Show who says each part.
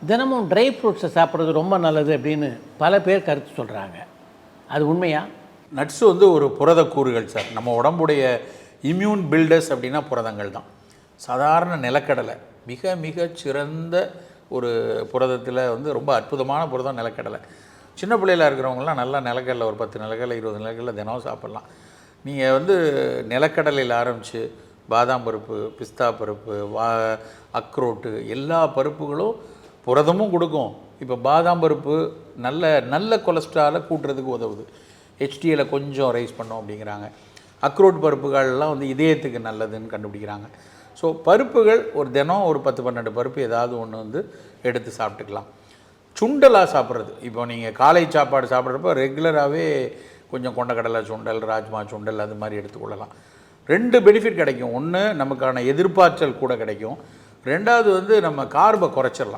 Speaker 1: தினமும் ட்ரை ஃப்ரூட்ஸை சாப்பிட்றது ரொம்ப நல்லது அப்படின்னு பல பேர் கருத்து சொல்கிறாங்க. அது உண்மையா?
Speaker 2: நட்ஸு வந்து ஒரு புரத கூறுகள் சார். நம்ம உடம்புடைய இம்யூன் பில்டர்ஸ் அப்படின்னா புரதங்கள் தான். சாதாரண நிலக்கடலை மிக மிக சிறந்த ஒரு புரதத்தில் வந்து ரொம்ப அற்புதமான புரதம் நிலக்கடலை. சின்ன பிள்ளையில் இருக்கிறவங்களாம் நல்லா நிலக்கடலை ஒரு 10 நிலக்கடலை 20 நிலக்கடலை தினம் சாப்பிட்லாம். நீங்கள் வந்து நிலக்கடலையில் ஆரம்பித்து பாதாம் பருப்பு, பிஸ்தா பருப்பு, அக்ரோட்டு எல்லா பருப்புகளும் புரதமும் கொடுக்கும். இப்போ பாதாம் பருப்பு நல்ல கொலஸ்ட்ராலை கூட்டுறதுக்கு உதவுது. HDL கொஞ்சம் ரைஸ் பண்ணோம் அப்படிங்கிறாங்க. அக்ரோட் பருப்புகள்லாம் வந்து இதயத்துக்கு நல்லதுன்னு கண்டுபிடிக்கிறாங்க. ஸோ பருப்புகள் ஒரு தினம் ஒரு 10-12 பருப்பு ஏதாவது ஒன்று வந்து எடுத்து சாப்பிட்டுக்கலாம். சுண்டலாக சாப்பிட்றது, இப்போ நீங்கள் காலை சாப்பாடு சாப்பிட்றப்ப ரெகுலராகவே கொஞ்சம் கொண்டக்கடலை சுண்டல், ராஜ்மா சுண்டல் அது மாதிரி எடுத்துக்கொள்ளலாம். 2 பெனிஃபிட் கிடைக்கும். ஒன்று, நமக்கான எதிர்பார்த்தல் கூட கிடைக்கும். 2வது வந்து நம்ம கார்பை குறைச்சிடலாம்.